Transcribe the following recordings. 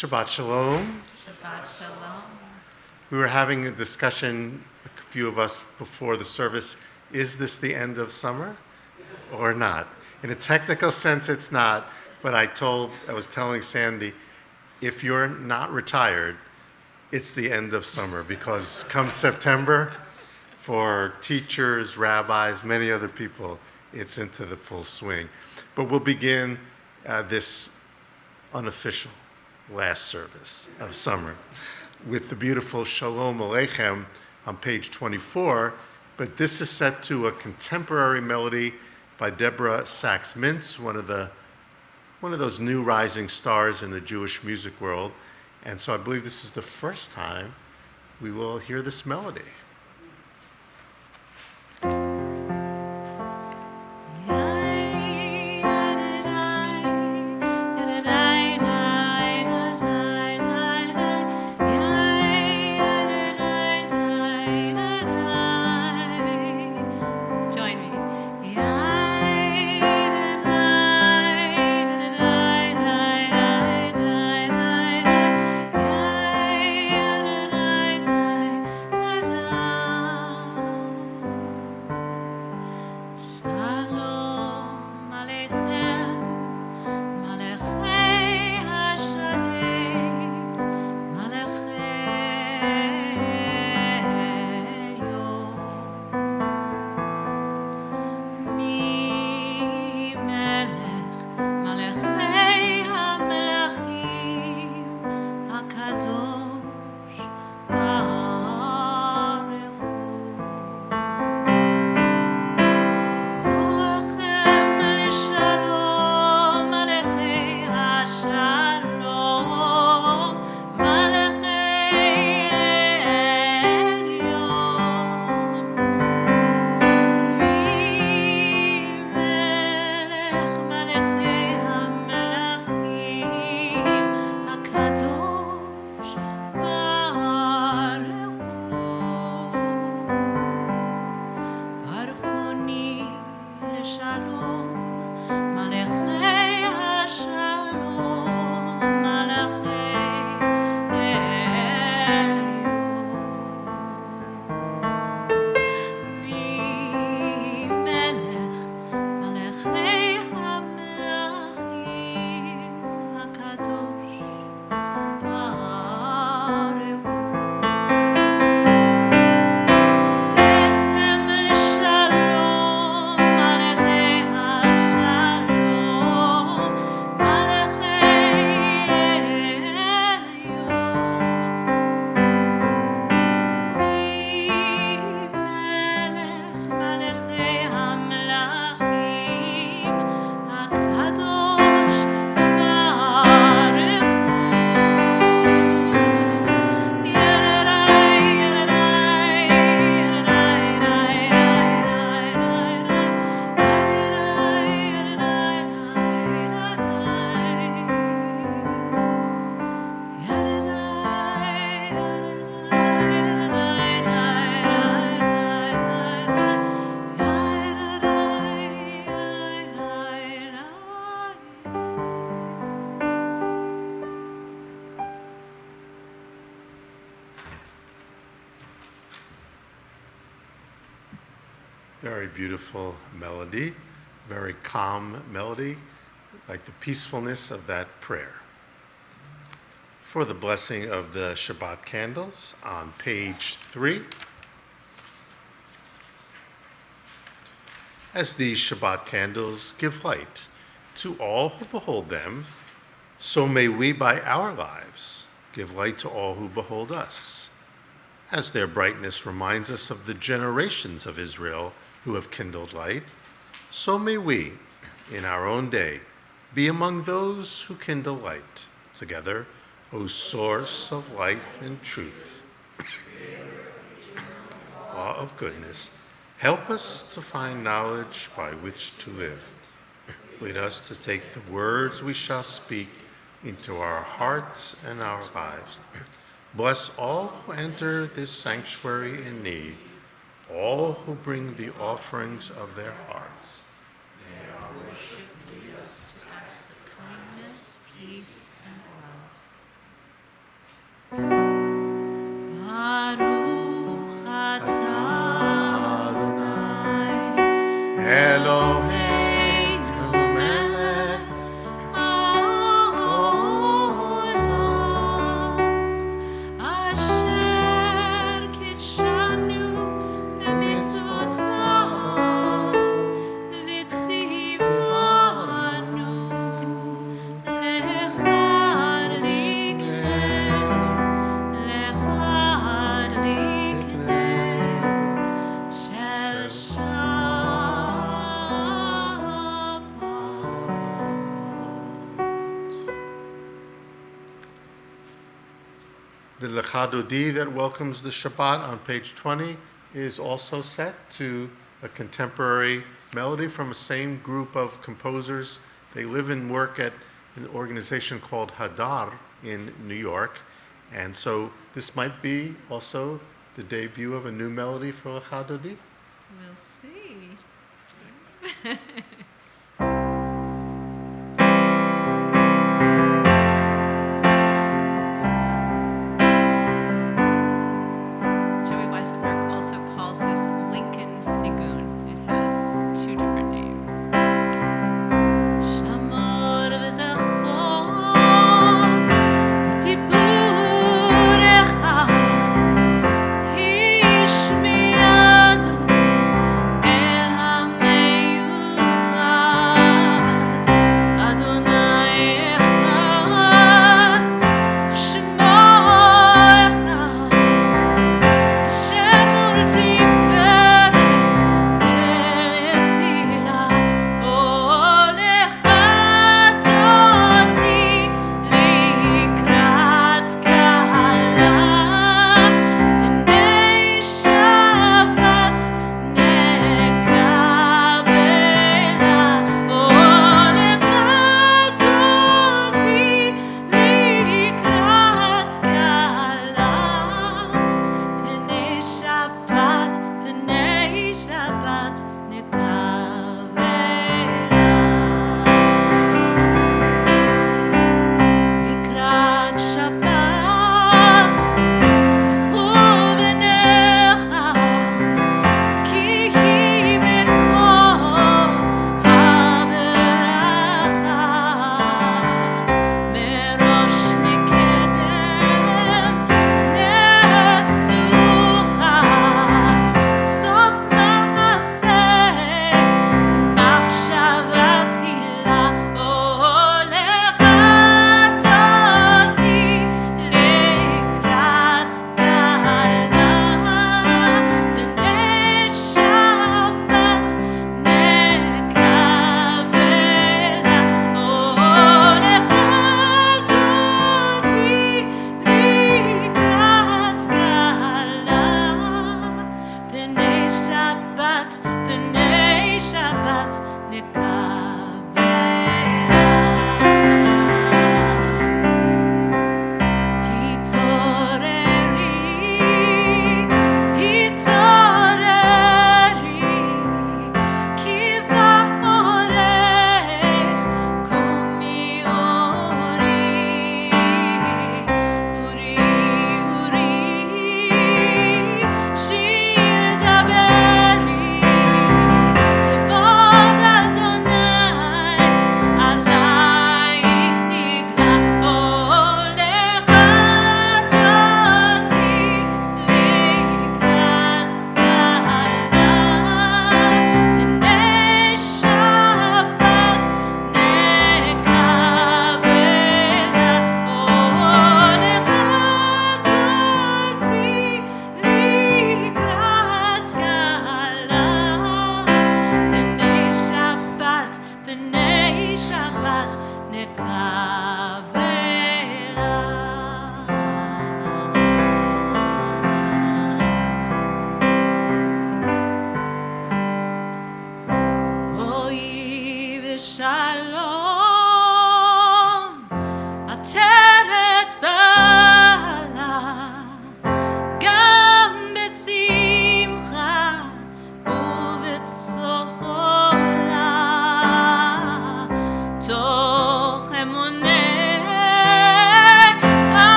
Shabbat Shalom. Shabbat Shalom. We were having a discussion, a few of us before the service, is this the end of summer or not? In a technical sense, it's not, but I was telling Sandy, if you're not retired, it's the end of summer, because come September, for teachers, rabbis, many other people, it's into the full swing. But we'll begin this unofficial last service of summer with the beautiful Shalom Aleichem on page 24, but this is set to a contemporary melody by Deborah Sachs-Mintz, one of those new rising stars in the Jewish music world. And so I believe this is the first time we will hear this melody. Very beautiful melody, very calm melody, like the peacefulness of that prayer. For the blessing of the Shabbat candles on page 3. As these Shabbat candles give light to all who behold them, so may we by our lives give light to all who behold us. As their brightness reminds us of the generations of Israel who have kindled light, so may we, in our own day, be among those who kindle light. Together, O source of light and truth, law of goodness, help us to find knowledge by which to live. Lead us to take the words we shall speak into our hearts and our lives. Bless all who enter this sanctuary in need, all who bring the offerings of their hearts. May our worship lead us to acts of kindness, peace, and love. The Lecha Dodi that welcomes the Shabbat on page 20 is also set to a contemporary melody from the same group of composers. They live and work at an organization called Hadar in New York. And so this might be also the debut of a new melody for Lecha Dodi. We'll see. Joey Weissenberg also calls this Lincoln's Nigun. It has two different names. Shamor v'zachor b'dibur echad hishmi'anu el hameyuchad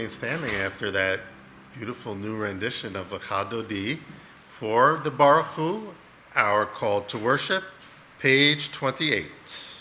remain standing after that beautiful new rendition of Chadodi for the Baruch Hu, our call to worship, page 28.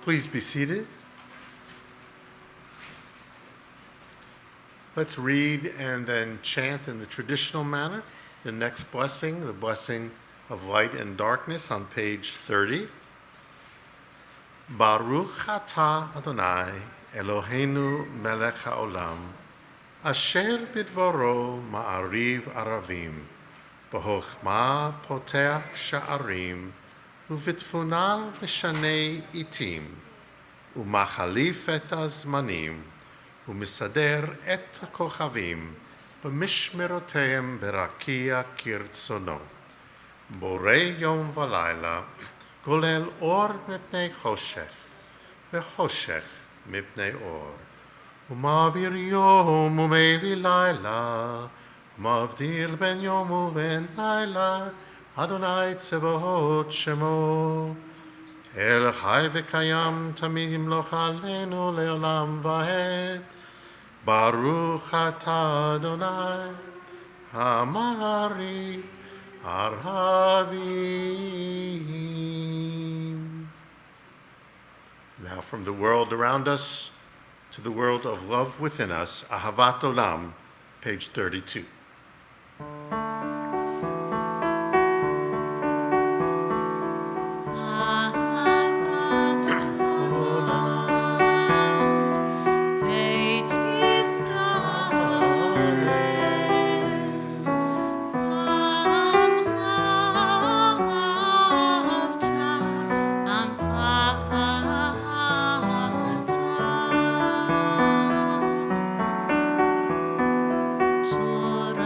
Please be seated. Let's read and then chant in the traditional manner the next blessing, the blessing of light and darkness on page 30. Baruch atah Adonai Eloheinu melech haolam asher bidvaro ma'ariv aravim b'chokhmah potech sha'arim ובתבונה משנה עיתים, ומחליף את הזמנים, ומסדר את הכוכבים, במשמרותיהם ברקיע כרצונו. בורא יום ולילה, גולל אור מפני חושך, וחושך מפני אור. ומעביר יום ומביא לילה, ומבדיל בין יום ובין לילה, אדוני צבאות שמו, אל חי וקיים תמיד ימלוך עלינו לעולם ועד. ברוך אתה אדוני, המעריב הרבים. Now from the world around us to the world of love within us, Ahavat Olam, page 32. Torah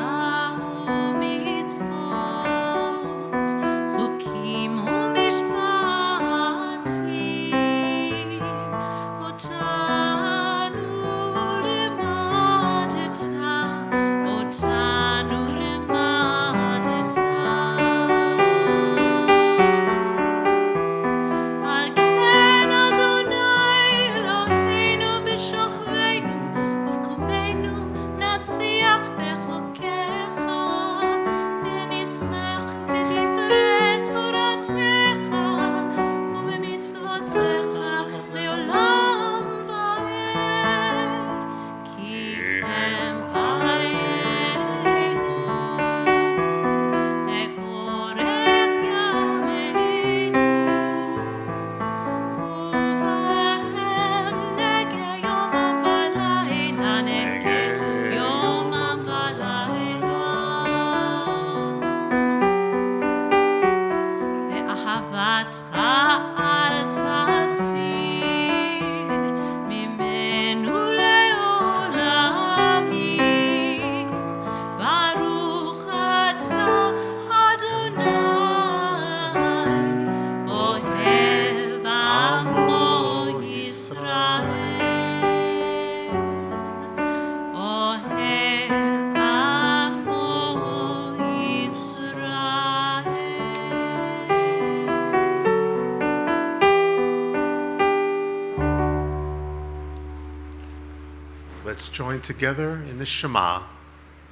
join together in the Shema,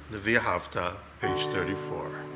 the V'ahavta, page 34.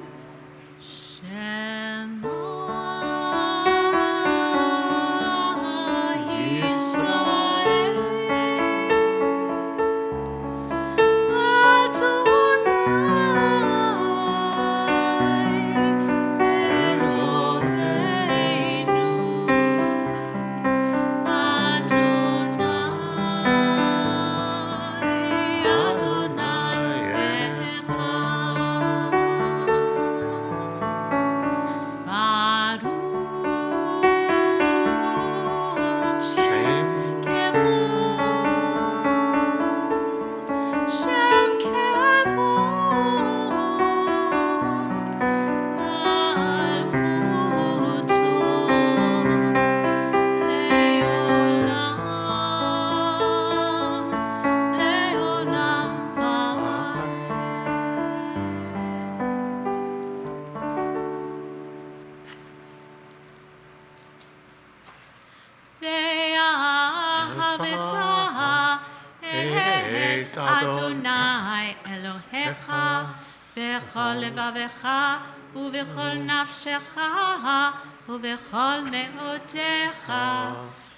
Adonai Elohecha bechol levavecha ubechol nafshecha ubechol meotecha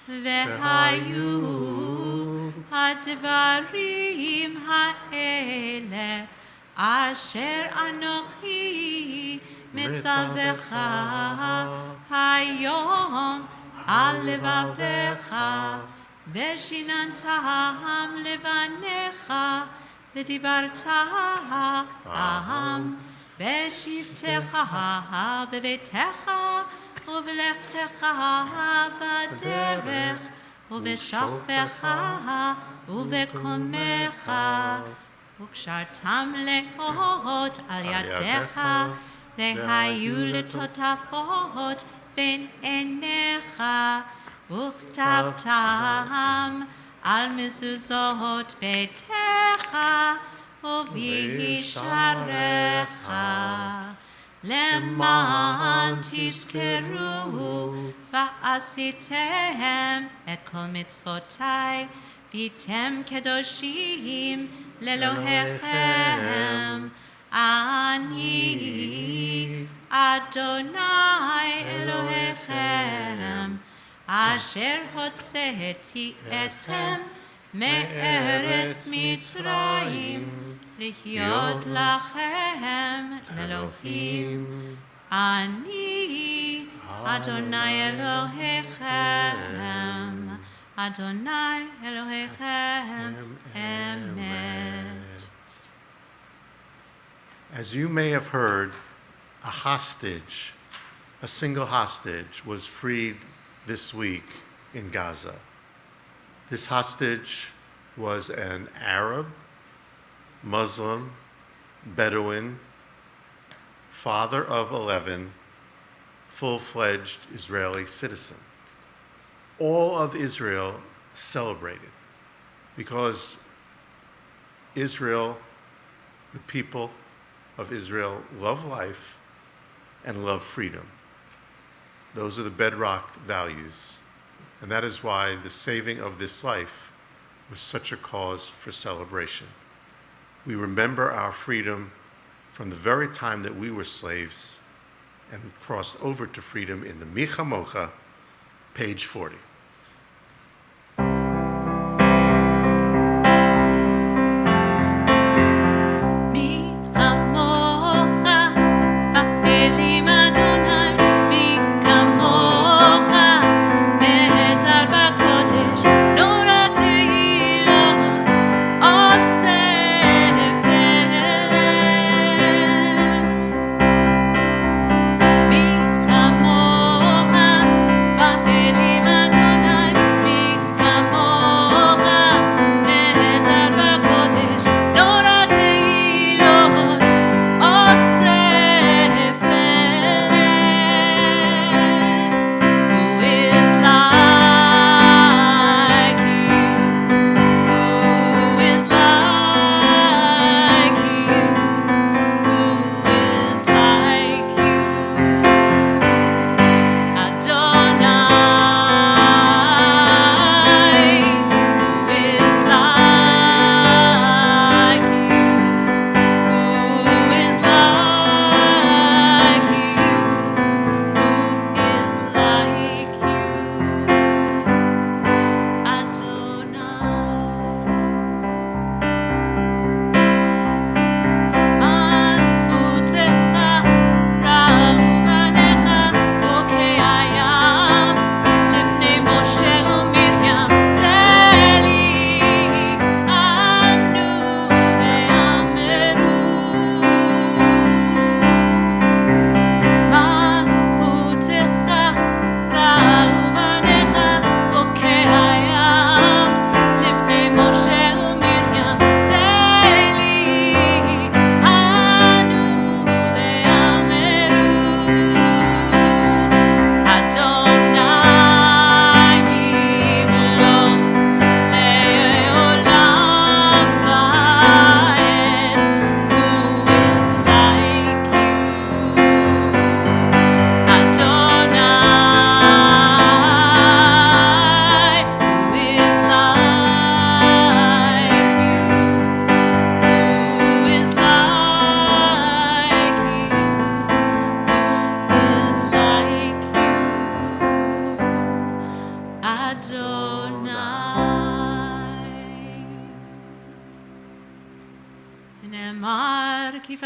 vehayu hadvarim haele asher anochi mitzavecha hayom al levavecha ושיננתם לבניך ודיברת בשבתך בביתך ובלכתך בדרך ובשוכבך ובקומך וקשרתם לאות על ידיך והיו לטוטפות בין עיניך וכתבתם על מזוזות ביתך ובישעריך למען תזכרו ועשיתם את כל מצוותיי והייתם קדושים לאלוהיכם אני אדוני אלוהיכם אשר הוצאתי אתכם מארץ מצרים להיות לכם אלוהים אני אדוני אלוהיכם אדוני אלוהיכם אמת. As you may have heard, a single hostage was freed this week in Gaza. This hostage was an Arab, Muslim, Bedouin, father of 11, full-fledged Israeli citizen. All of Israel celebrated because Israel, the people of Israel, love life and love freedom. Those are the bedrock values. And that is why the saving of this life was such a cause for celebration. We remember our freedom from the very time that we were slaves and crossed over to freedom in the Micha Mocha, page 40. מי כמוך, ואלים אדוני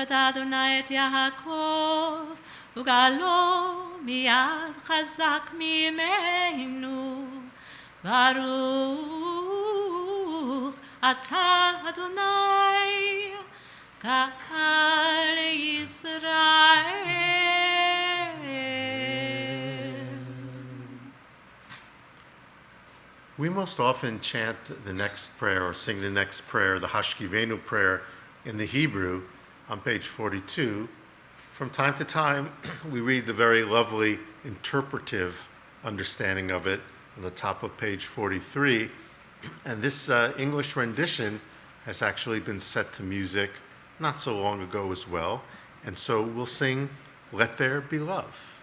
את אדוני את יעקב, וגאלו מיד חזק ממנו. ברוך אתה אדוני, קהל ישראל. We most often chant the next prayer or sing the next prayer, the Hashkivenu prayer in the Hebrew on page 42. From time to time, we read the very lovely interpretive understanding of it on the top of page 43. And this English rendition has actually been set to music not so long ago as well. And so we'll sing, Let There Be Love.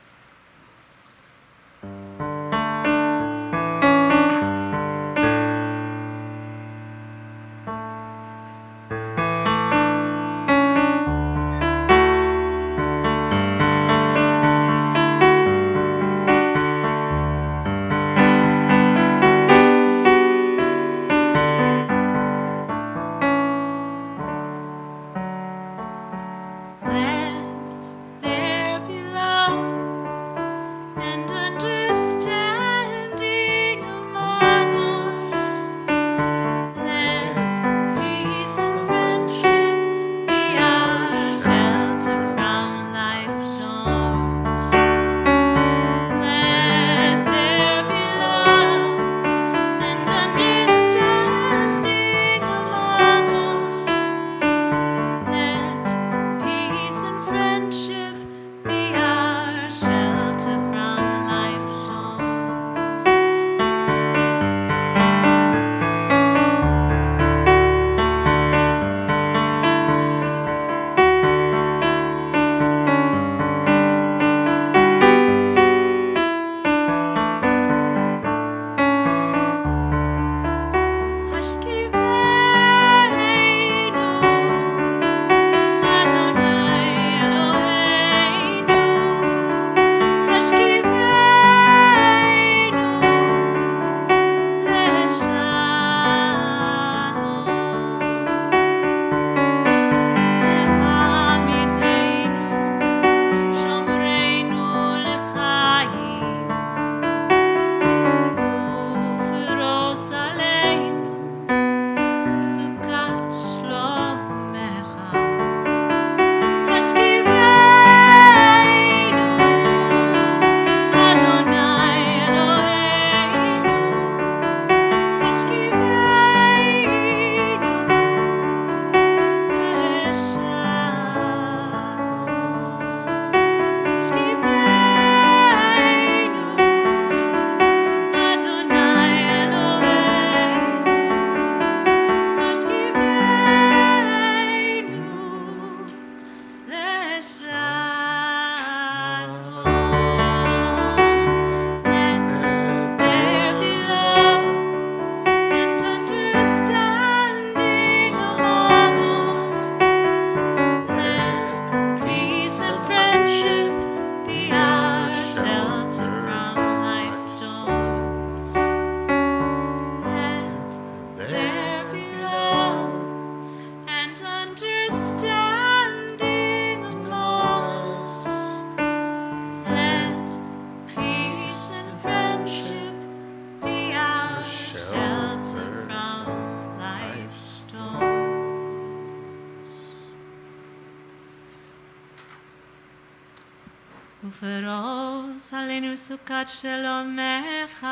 ופרוס עלינו סוכת שלומך,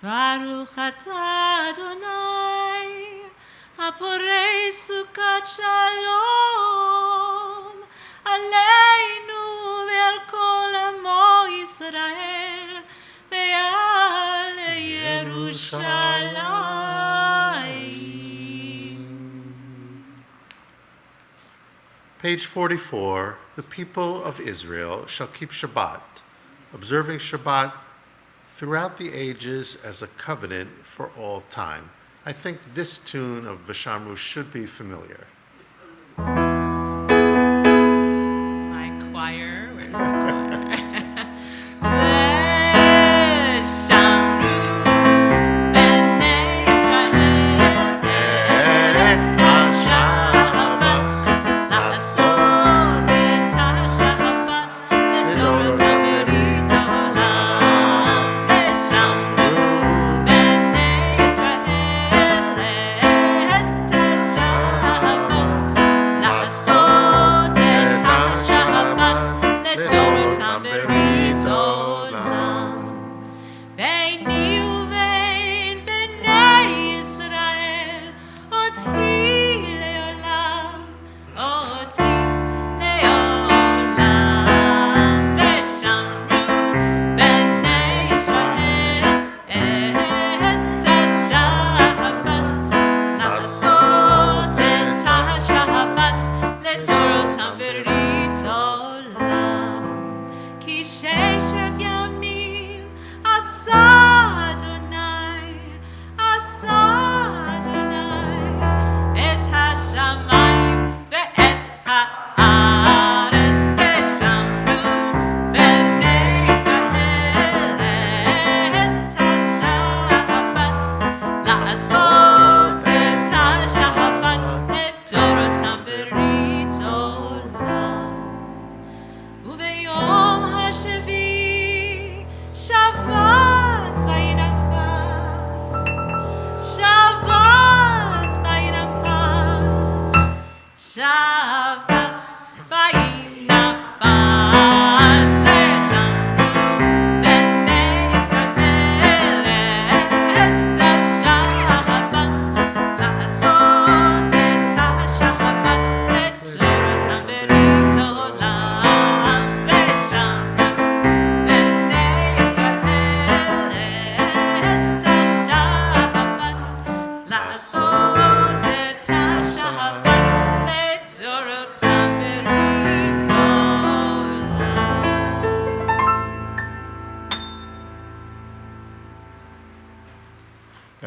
ברוך אתה אדוני, הפורש סוכת שלום, עלינו ועל כל עמו ישראל, ועל ירושלים. Page 44, the people of Israel shall keep Shabbat, observing Shabbat throughout the ages as a covenant for all time. I think this tune of Vishamru should be familiar. My choir, where's the choir?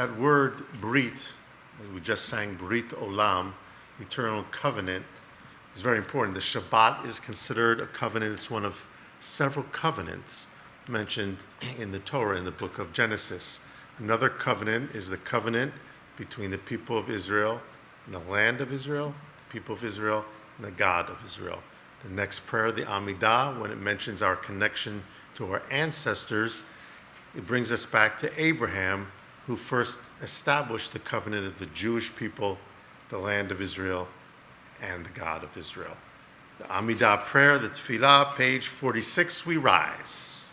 that word brit, we just sang Brit Olam, eternal covenant, is very important. The Shabbat is considered a covenant. It's one of several covenants mentioned in the Torah, in the book of Genesis. Another covenant is the covenant between the people of Israel and the land of Israel, the people of Israel, and the God of Israel. The next prayer, the Amidah, when it mentions our connection to our ancestors, it brings us back to Abraham, who first established the covenant of the Jewish people, the land of Israel, and the God of Israel. The Amidah prayer, the Tefillah, page 46, we rise.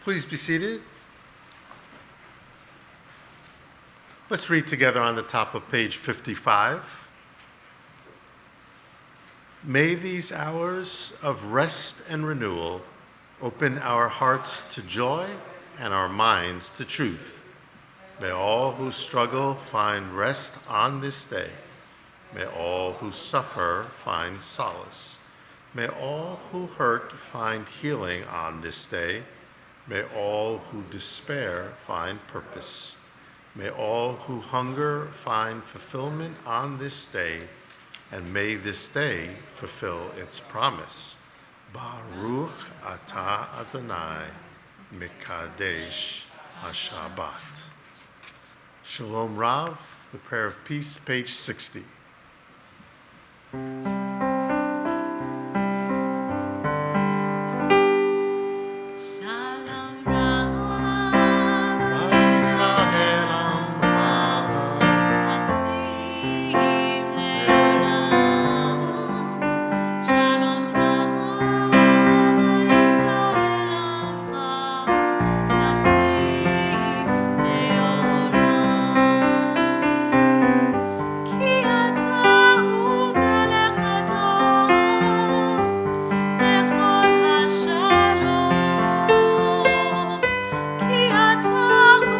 Please be seated. Let's read together on the top of page 55. May these hours of rest and renewal open our hearts to joy and our minds to truth. May all who struggle find rest on this day. May all who suffer find solace. May all who hurt find healing on this day. May all who despair find purpose. May all who hunger find fulfillment on this day, and may this day fulfill its promise. Baruch atah Adonai, Mekadesh HaShabbat. Shalom Rav, the prayer of peace, page 60. Shalom Rav, Israel Amcha, Tasim Leolam. Shalom Rav, Israel Amcha, Tasim Leolam. Ki ata hu melech adon, lechol hashalom. Ki ata hu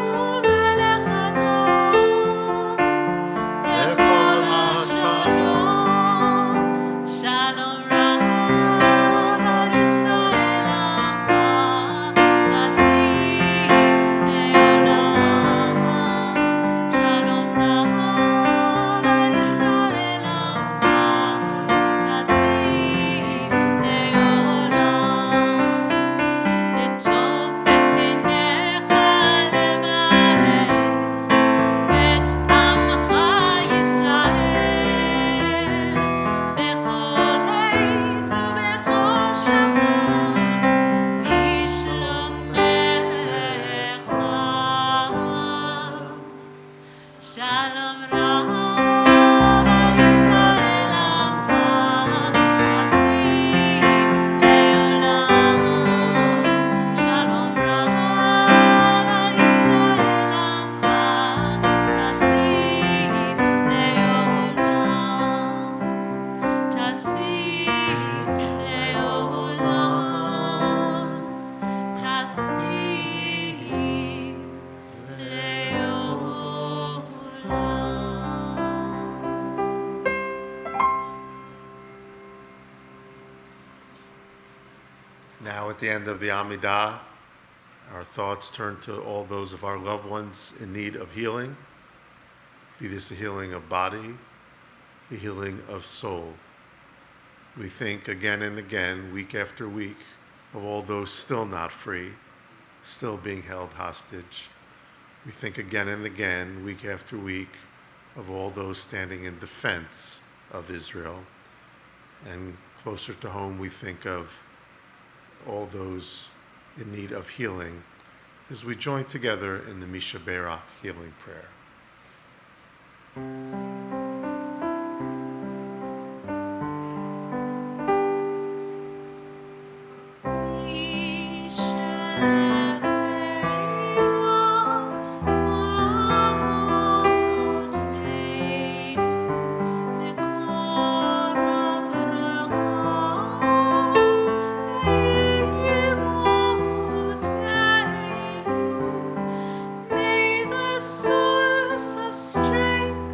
melech adon, lechol hashalom. Shalom Rav al Yisrael Amcha, Tasim Leolam. Shalom Rav al Yisrael Amcha, Tasim Leolam. לטוב בעיניך לברך את עמך ישראל בכל עת ובכל שעה בשלומך. שלום רב על ישראל עמך, תשים לעולם. שלום רב על ישראל עמך, תשים לעולם. תשים לעולם. תשים Now at the end of the Amidah, our thoughts turn to all those of our loved ones in need of healing, be this the healing of body, the healing of soul. We think again and again, week after week, of all those still not free, still being held hostage. We think again and again, week after week, of all those standing in defense of Israel. And closer to home, we think of all those in need of healing as we join together in the Misha Berach healing prayer. May the source of strength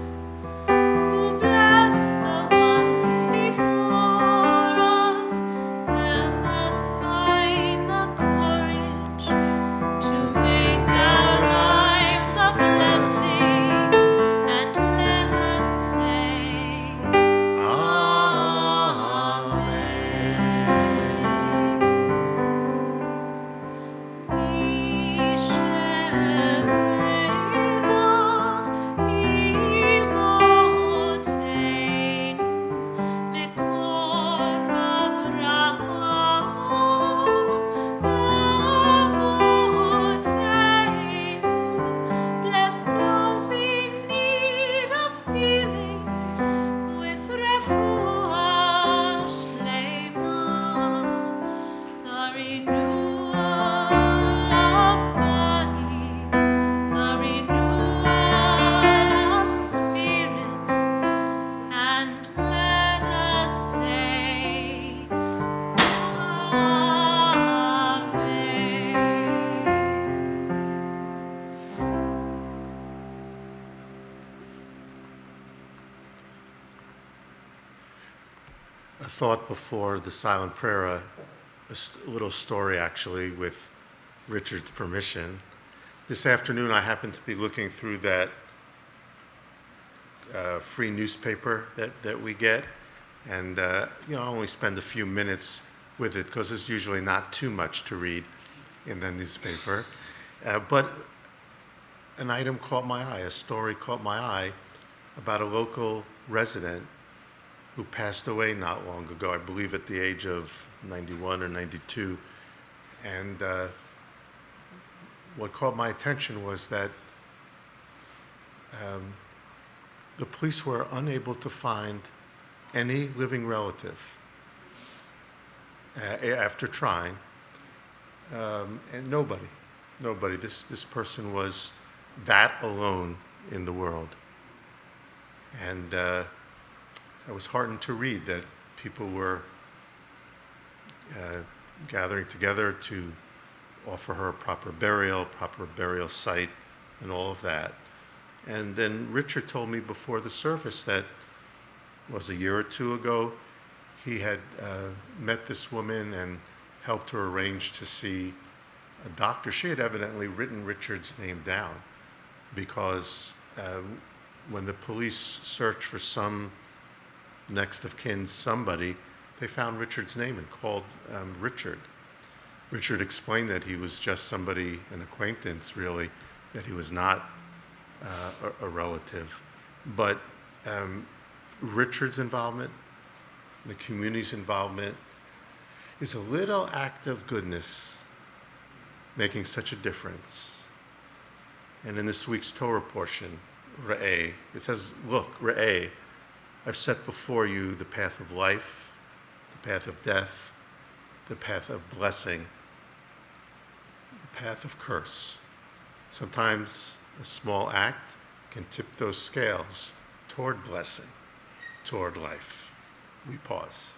a thought before the silent prayer, a little story actually with Richard's permission. This afternoon I happened to be looking through that free newspaper that we get, and I only spend a few minutes with it because there's usually not too much to read in the newspaper. But an item caught my eye, a story caught my eye about a local resident who passed away not long ago, I believe at the age of 91 or 92. And what caught my attention was that the police were unable to find any living relative after trying, and nobody. This person was that alone in the world. And I was heartened to read that people were gathering together to offer her a proper burial site, and all of that. And then Richard told me before the service that was a year or two ago, he had met this woman and helped her arrange to see a doctor. She had evidently written Richard's name down because when the police searched for some next of kin, somebody, they found Richard's name and called Richard. Richard explained that he was just somebody, an acquaintance really, that he was not a relative. But Richard's involvement, the community's involvement, is a little act of goodness making such a difference. And in this week's Torah portion, Re'eh, it says, look, Re'eh, I've set before you the path of life, the path of death, the path of blessing, the path of curse. Sometimes a small act can tip those scales toward blessing, toward life. We pause.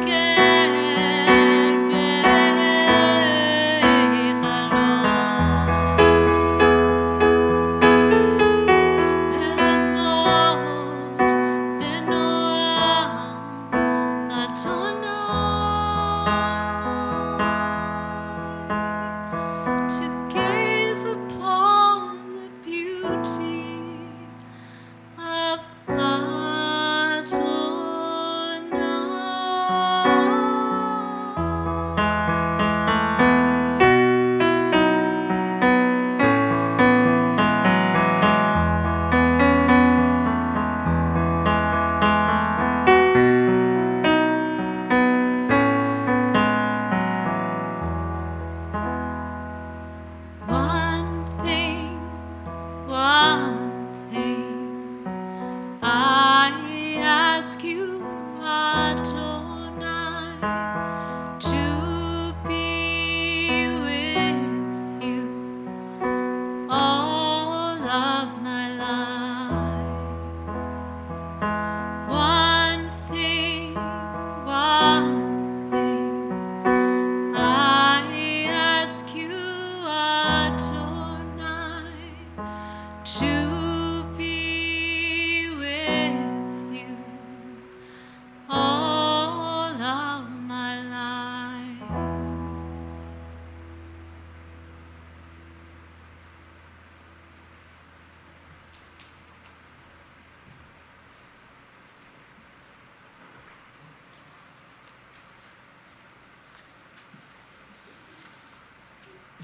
Ulvake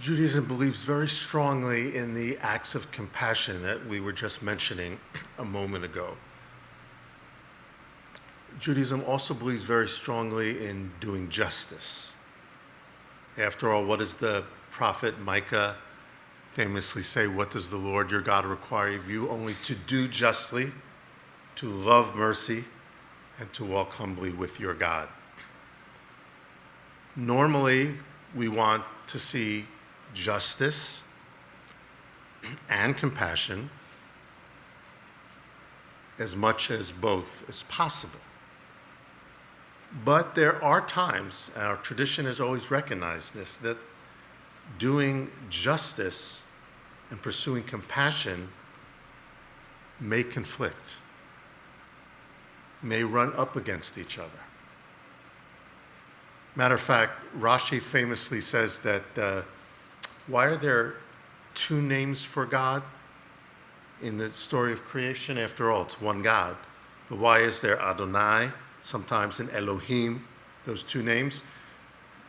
Judaism believes very strongly in the acts of compassion that we were just mentioning a moment ago. Judaism also believes very strongly in doing justice. After all, what does the prophet Micah famously say? What does the Lord your God require of you? Only to do justly, to love mercy, and to walk humbly with your God. Normally, we want to see justice and compassion as much as both as possible. But there are times, and our tradition has always recognized this, that doing justice and pursuing compassion may conflict, may run up against each other. Matter of fact, Rashi famously says that why are there two names for God in the story of creation? After all, it's one God. But why is there Adonai, sometimes in Elohim, those two names?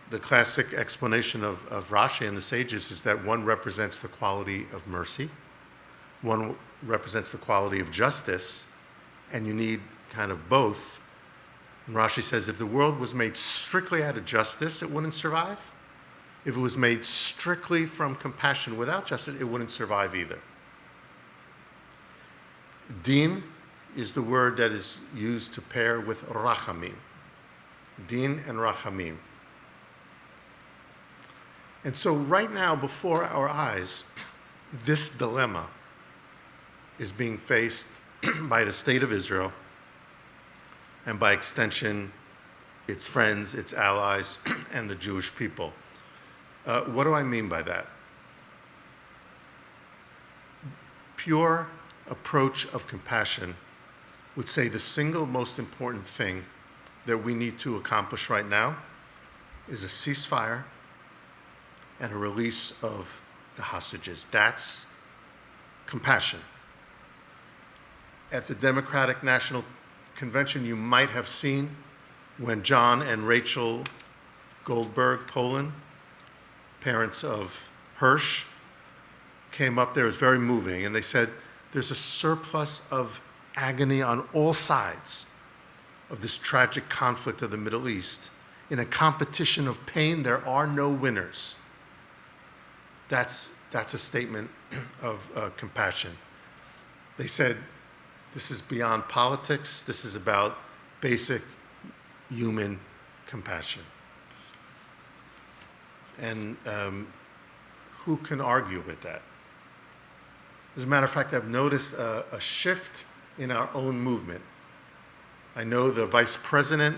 The classic explanation of Rashi and the sages is that one represents the quality of mercy, one represents the quality of justice, and you need kind of both. And Rashi says if the world was made strictly out of justice, it wouldn't survive. If it was made strictly from compassion without justice, it wouldn't survive either. Din is the word that is used to pair with rachamim. Din and rachamim. And so right now, before our eyes, this dilemma is being faced by the state of Israel and by extension, its friends, its allies, and the Jewish people. What do I mean by that? Pure approach of compassion would say the single most important thing that we need to accomplish right now is a ceasefire and a release of the hostages. That's compassion. At the Democratic National Convention, you might have seen when John and Rachel Goldberg, Poland, parents of Hirsch, came up there. It was very moving, and they said there's a surplus of agony on all sides of this tragic conflict of the Middle East. In a competition of pain, there are no winners. That's a statement of compassion. They said this is beyond politics. This is about basic human compassion. And who can argue with that? As a matter of fact, I've noticed a shift in our own movement. I know the vice president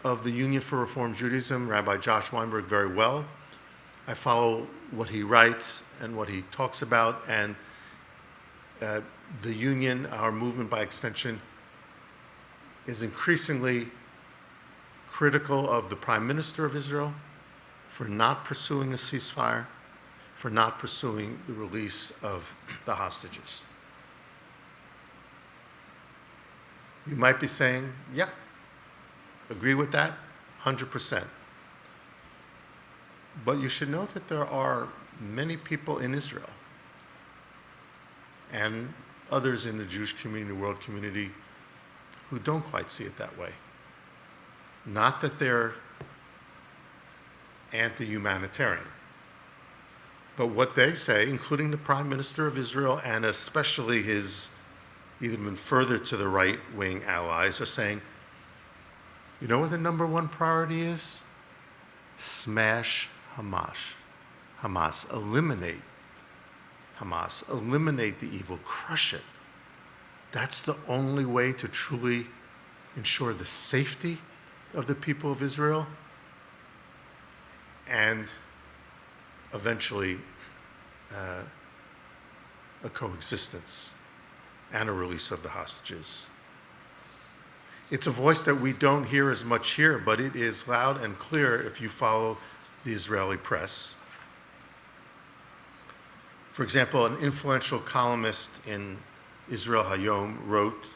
of the Union for Reform Judaism, Rabbi Josh Weinberg, very well. I follow what he writes and what he talks about, and the union, our movement by extension, is increasingly critical of the Prime Minister of Israel for not pursuing a ceasefire, for not pursuing the release of the hostages. You might be saying, yeah, agree with that, 100%. But you should know that there are many people in Israel and others in the Jewish community, world community, who don't quite see it that way. Not that they're anti-humanitarian, but what they say, including the Prime Minister of Israel and especially his even further to the right-wing allies, are saying, you know what the number one priority is? Smash Hamas, eliminate Hamas, eliminate the evil, crush it. That's the only way to truly ensure the safety of the people of Israel and eventually a coexistence and a release of the hostages. It's a voice that we don't hear as much here, but it is loud and clear if you follow the Israeli press. For example, an influential columnist in Israel Hayom wrote,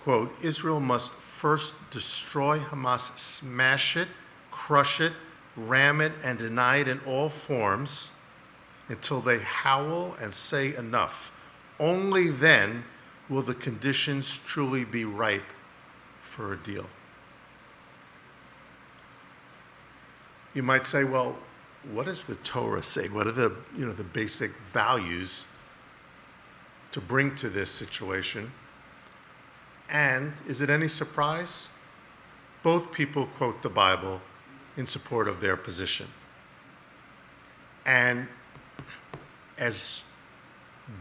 quote, Israel must first destroy Hamas, smash it, crush it, ram it, and deny it in all forms until they howl and say enough. Only then will the conditions truly be ripe for a deal. You might say, well, what does the Torah say? What are the basic values to bring to this situation? And is it any surprise? Both people quote the Bible in support of their position. And as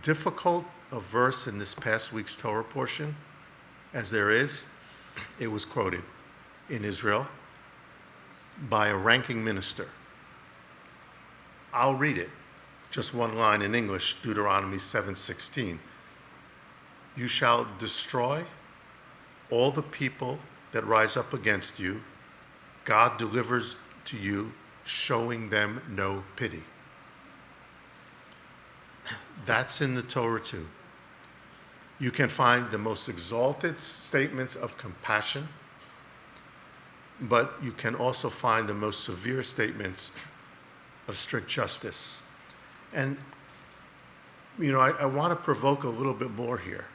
difficult a verse in this past week's Torah portion as there is, it was quoted in Israel by a ranking minister. I'll read it. Just one line in English, Deuteronomy 7:16. You shall destroy all the people that rise up against you. God delivers to you, showing them no pity. That's in the Torah too. You can find the most exalted statements of compassion, but you can also find the most severe statements of strict justice. And, I want to provoke a little bit more here.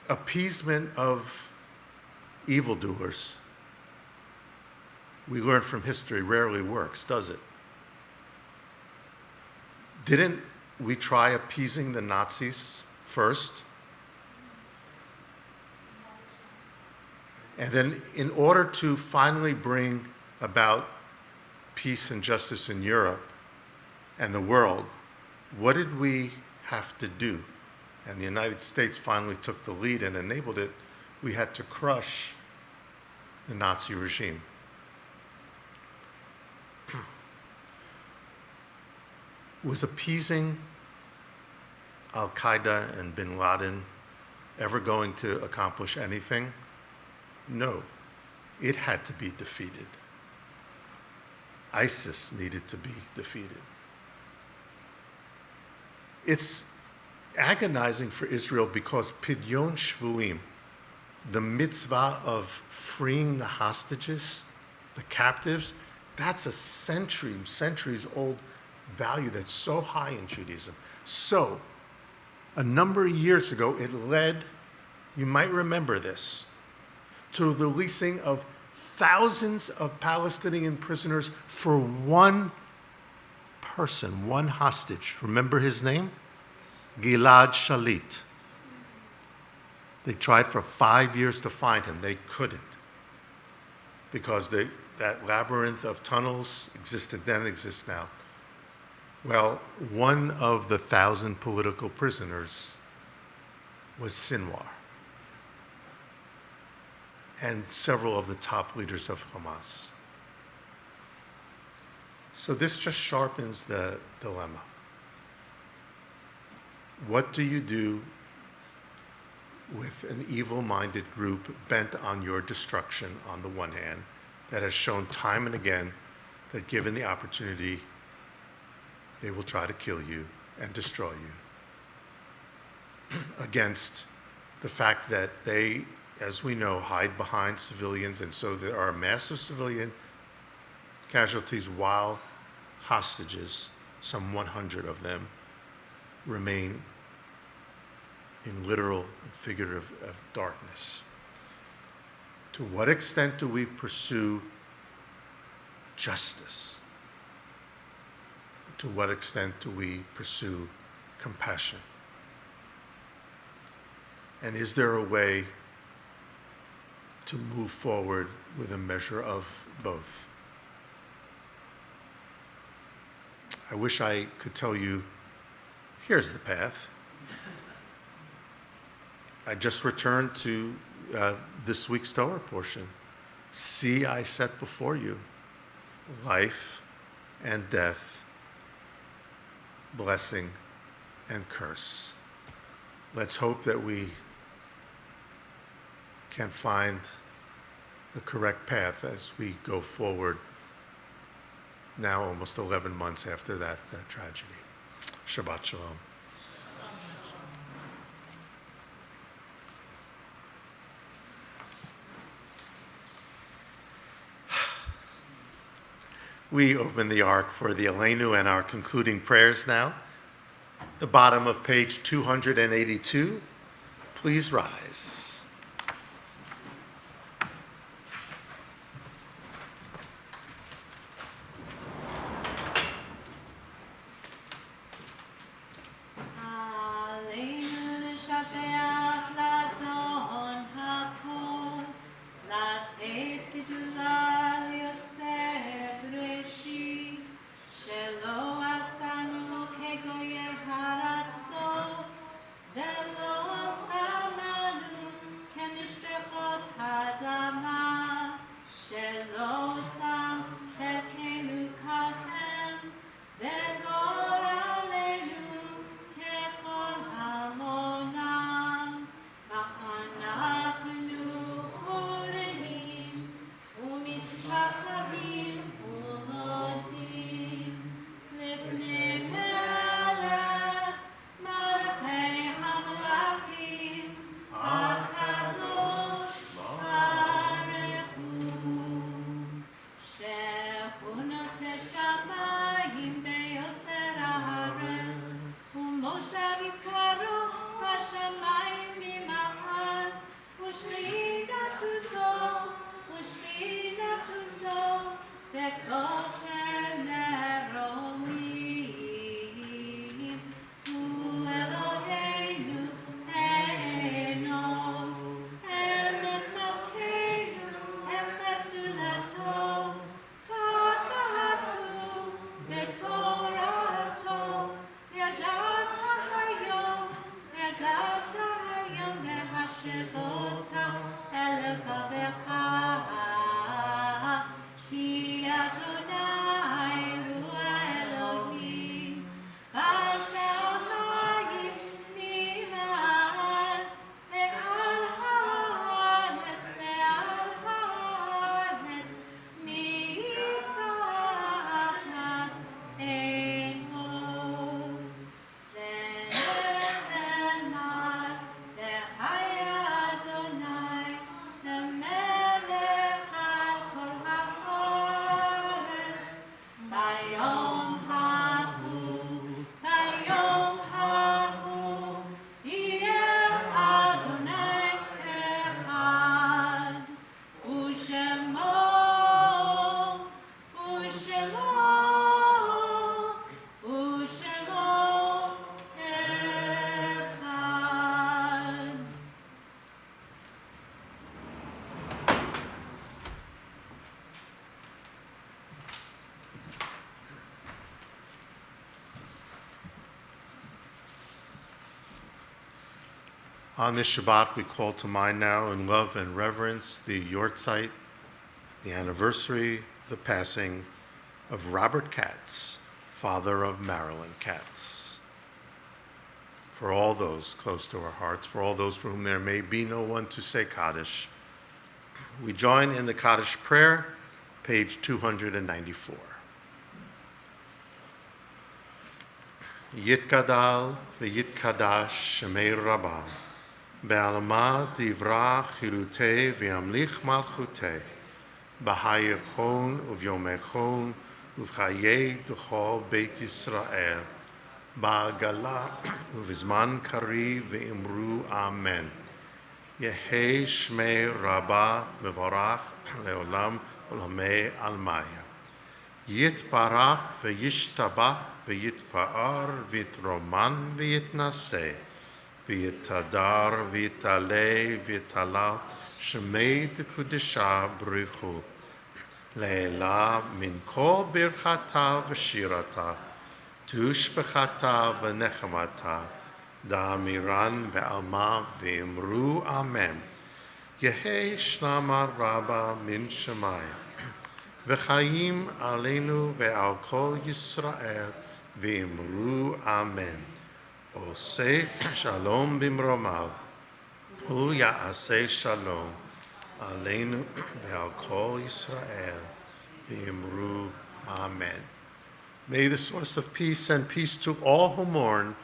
Appeasement of evildoers, we learn from history, rarely works, does it? Didn't we try appeasing the Nazis first? And then in order to finally bring about peace and justice in Europe and the world, what did we have to do? And the United States finally took the lead and enabled it. We had to crush the Nazi regime. Was appeasing Al-Qaeda and bin Laden ever going to accomplish anything? No. It had to be defeated. ISIS needed to be defeated. It's agonizing for Israel because Pidyon Shvuim, the mitzvah of freeing the hostages, the captives, that's a centuries old value that's so high in Judaism. So, a number of years ago, it led, you might remember this, to the releasing of thousands of Palestinian prisoners for one person, one hostage. Remember his name? Gilad Shalit. They tried for 5 years to find him. They couldn't, because that labyrinth of tunnels existed then, exists now. Well, one of the 1,000 political prisoners was Sinwar, and several of the top leaders of Hamas. So this just sharpens the dilemma. What do you do with an evil-minded group bent on your destruction on the one hand, that has shown time and again that given the opportunity, they will try to kill you and destroy you, against the fact that they, as we know, hide behind civilians, and so there are massive civilian casualties while hostages, some 100 of them, remain in literal and figurative of darkness. To what extent do we pursue justice? To what extent do we pursue compassion? And is there a way to move forward with a measure of both? I wish I could tell you, here's the path. I just returned to this week's Torah portion. See, I set before you life and death, blessing and curse. Let's hope that we can find the correct path as we go forward now almost 11 months after that tragedy. Shabbat Shalom. We open the ark for the Emuno and our concluding prayers now. The bottom of page 282. Please rise. עלינו לשבח לאדון הכל, לתת גדולה ליוצר בראשית, שלא עשנו כגויי הארצות, ולא שמנו כמשפחות האדמה, שלא שם חלקנו כלכם, וגורלנו ככל המונם, ואנחנו קוראים ומשתחווים ומודים לפני מלך מלכי המלכים הקדוש ברוך הוא, שהוא נוטה שמיים ביוסר הארץ, ומושב יקרו בשמיים ממעל, ושכינתו זו בכוחם מרומים, הוא אלוהינו אינו, אמת מלכנו אפס זולתו, כך כתוב בתורתו, ידעת היום מהשבות אל לבבך, כי אדוני הוא האלוהים, בשמיים ממעל, ועל הארץ מתחת אין עוד. ונאמר, והיה אדוני למלך על כל הארץ, ביום ההוא יהיה אדוני אחד, ושמו אחד. On this Shabbat, we call to mind now in love and reverence the Yortzeit, the anniversary, the passing of Robert Katz, father of Marilyn Katz. For all those close to our hearts, for all those for whom there may be no one to say Kaddish, we join in the Kaddish prayer, page 294. Yitkadal v'yitkadash shemei Rabbi, Be'alma divra chirutei v'yamlich malchutei, B'hayechon uv'yomechon uv'chayei d'chol Beit Yisrael, Ba'agala uv'zman kari v'imru Amen. Yehei shmei Rabba mevorach leolam olamei almaya. Yitbarach v'yishtabach v'yitpa'ar v'yitroman v'yitnaseh. V'yitadar v'yitalei v'yitalal shemei d'kudisha b'richu le'ela min kol birchata v'shirata tushbechata v'nechamata da'amiran be'alma v'imru amen. Yehei shnama rabba min shemayim v'chayim aleinu ve'al kol Yisrael v'imru amen. Oseh shalom bimromav, hu ya'aseh shalom, aleinu ve'al kol Yisrael, v'imru amen. May the source of peace send peace to all who mourn,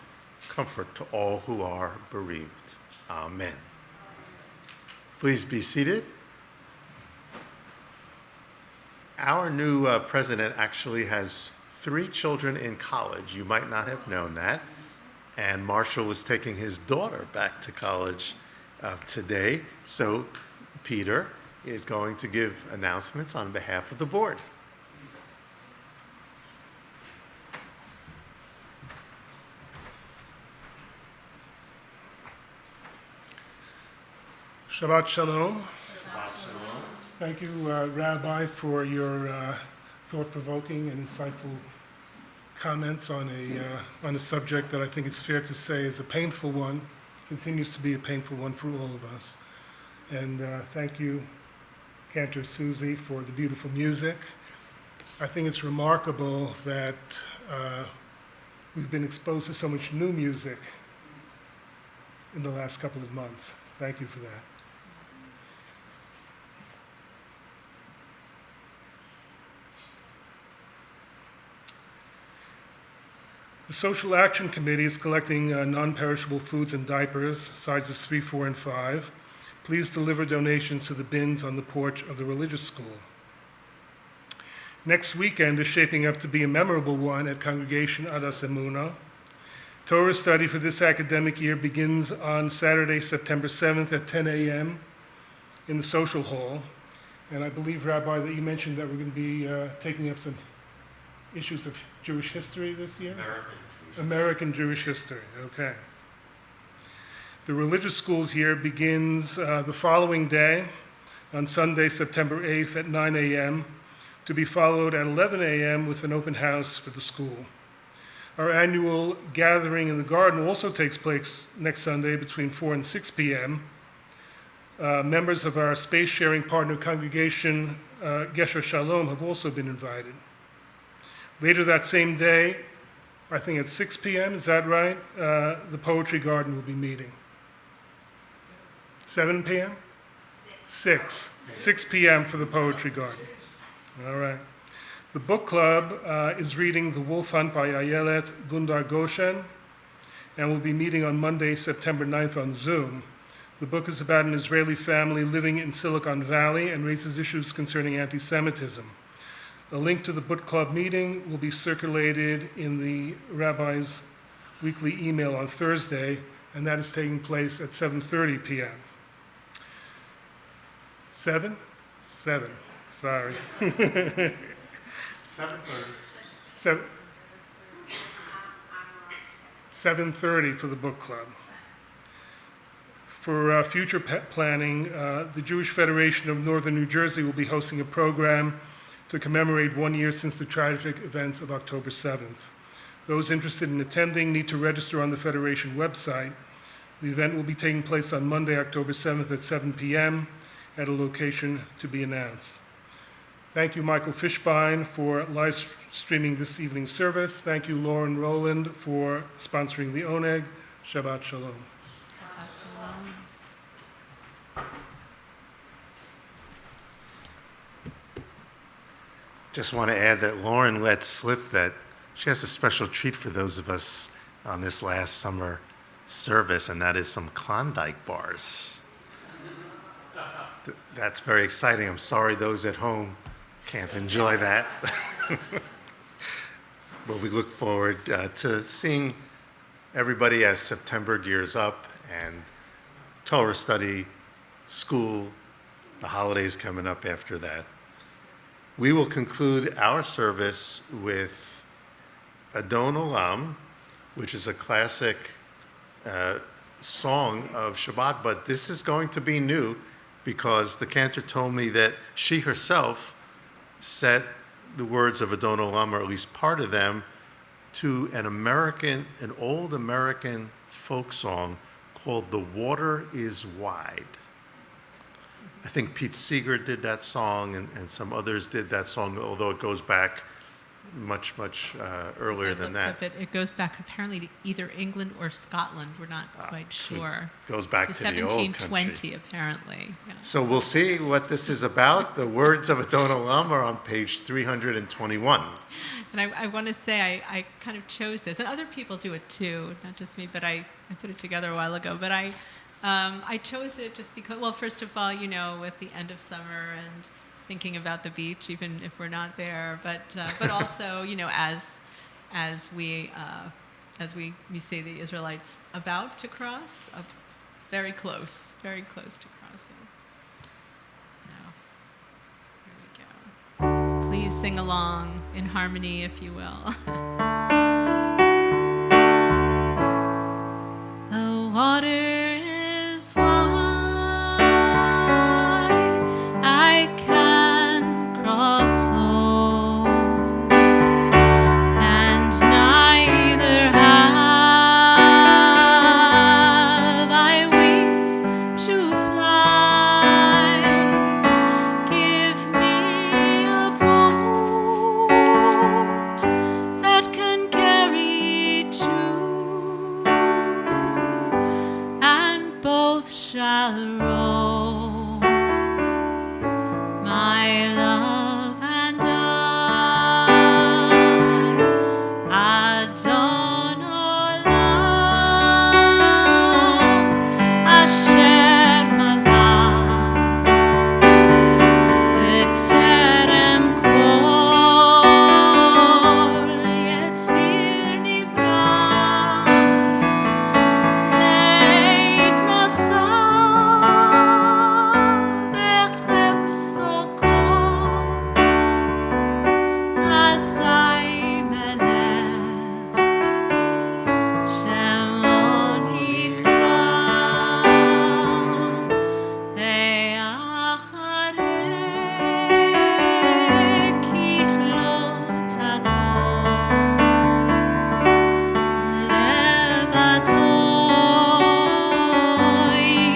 comfort to all who are bereaved. Amen. Please be seated. Our new president actually has 3 children in college. You might not have known that. And Marshall was taking his daughter back to college today. So Peter is going to give announcements on behalf of the board. Shabbat Shalom. Thank you, Rabbi, for your thought-provoking and insightful comments on a subject that I think it's fair to say is a painful one, continues to be a painful one for all of us. And thank you, Cantor Suzy, for the beautiful music. I think it's remarkable that we've been exposed to so much new music in the last couple of months. Thank you for that. The Social Action Committee is collecting non-perishable foods and diapers, sizes 3, 4, and 5. Please deliver donations to the bins on the porch of the religious school. Next weekend is shaping up to be a memorable one at Congregation Adas Emuno. Torah study for this academic year begins on Saturday, September 7th at 10 a.m. in the social hall. And I believe, Rabbi, that you mentioned that we're going to be taking up some issues of Jewish history this year? American Jewish history, okay. The religious schools year begins the following day, on Sunday, September 8th at 9 a.m., to be followed at 11 a.m. with an open house for the school. Our annual gathering in the garden also takes place next Sunday between 4 and 6 p.m. Members of our space-sharing partner congregation, Gesher Shalom, have also been invited. Later that same day, I think at 6 p.m., is that right? The Poetry Garden will be meeting. 7 p.m.? 6 p.m. for the Poetry Garden. All right. The book club is reading The Wolf Hunt by Ayelet Gundar Goshen and will be meeting on Monday, September 9th on Zoom. The book is about an Israeli family living in Silicon Valley and raises issues concerning anti-Semitism. A link to the book club meeting will be circulated in the rabbi's weekly email on Thursday, and that is taking place at 7:30 p.m. 7? 7, sorry. 7:30. 7:30 for the book club. For future planning, the Jewish Federation of Northern New Jersey will be hosting a program to commemorate 1 year since the tragic events of October 7th. Those interested in attending need to register on the Federation website. The event will be taking place on Monday, October 7th at 7 p.m. at a location to be announced. Thank you, Michael Fishbein, for live streaming this evening's service. Thank you, Lauren Rowland, for sponsoring the Oneg. Shabbat Shalom. Just want to add that Lauren let slip that she has a special treat for those of us on this last summer service, and that is some Klondike bars. That's very exciting. I'm sorry those at home can't enjoy that. But we look forward to seeing everybody as September gears up and Torah study, school, the holidays coming up after that. We will conclude our service with Adon Olam, which is a classic song of Shabbat, but this is going to be new because the cantor told me that she herself set the words of Adon Olam, or at least part of them, to an old American folk song called "The Water Is Wide." I think Pete Seeger did that song, and some others did that song, although it goes back much earlier than that. It goes back apparently to either England or Scotland. We're not quite sure. It goes back to the old country. 1720, apparently. Yeah. So we'll see what this is about. The words of Adon Olam are on page 321. And I want to say I kind of chose this, and other people do it too, not just me, but I put it together a while ago. But I chose it just because, well, first of all, with the end of summer and thinking about the beach, even if we're not there. But also, as we see the Israelites about to cross, very close to crossing. So here we go. Please sing along in harmony, if you will. The water is wide, I can cross home, and neither have I wings to fly. Give me a boat that can carry two, and both shall row, my love and I. Adon olam, asher malach, b'terem kol yesir nivra. Leit nosah b'chefso kol, azai melech shemon yikra, le'acharei kichlot hakol. Levato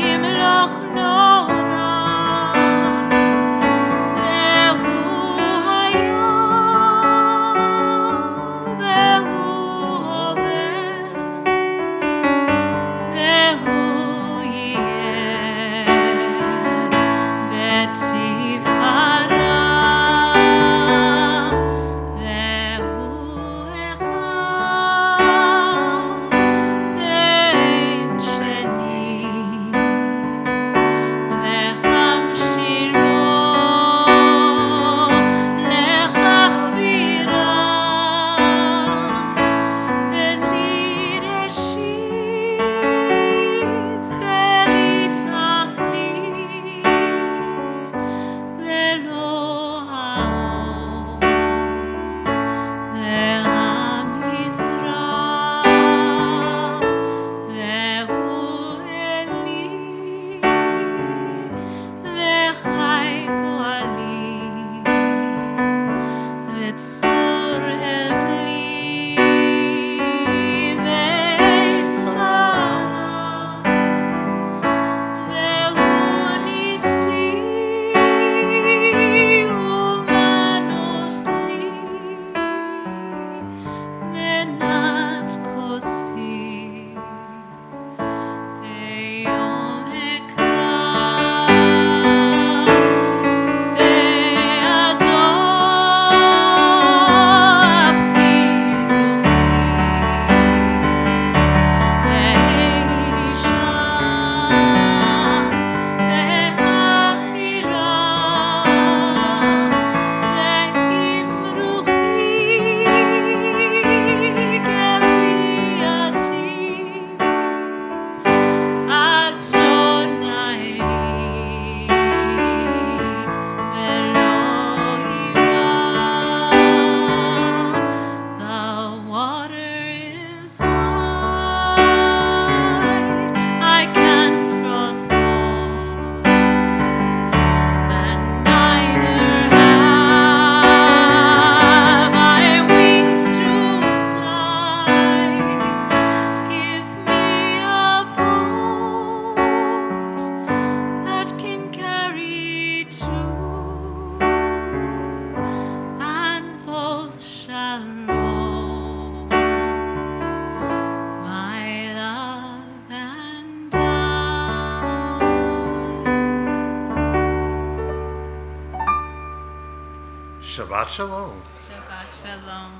yimloch nora, vehu hayom, vehu hovel, vehu yeh betzifara, vehu echad ve'en sheni, והמשירו לחכבירה, ולי ראשית ולי תכלית, ולא העוז ועם ישראל, והוא אלי וחי גואלי, וצור אבלי וצרה, והוא ניסי ומנוס לי, מנת כוסי. היום אקרא בעדו אבחי רוחי, בעירי שם בהחירה, ועם רוחי גבייתי, Adonai Elohim. The water is wide, I can cross over, and neither have I wings to fly. Give me a boat that can carry two, and both shall row, my love and I. Shabbat shalom. Shabbat shalom.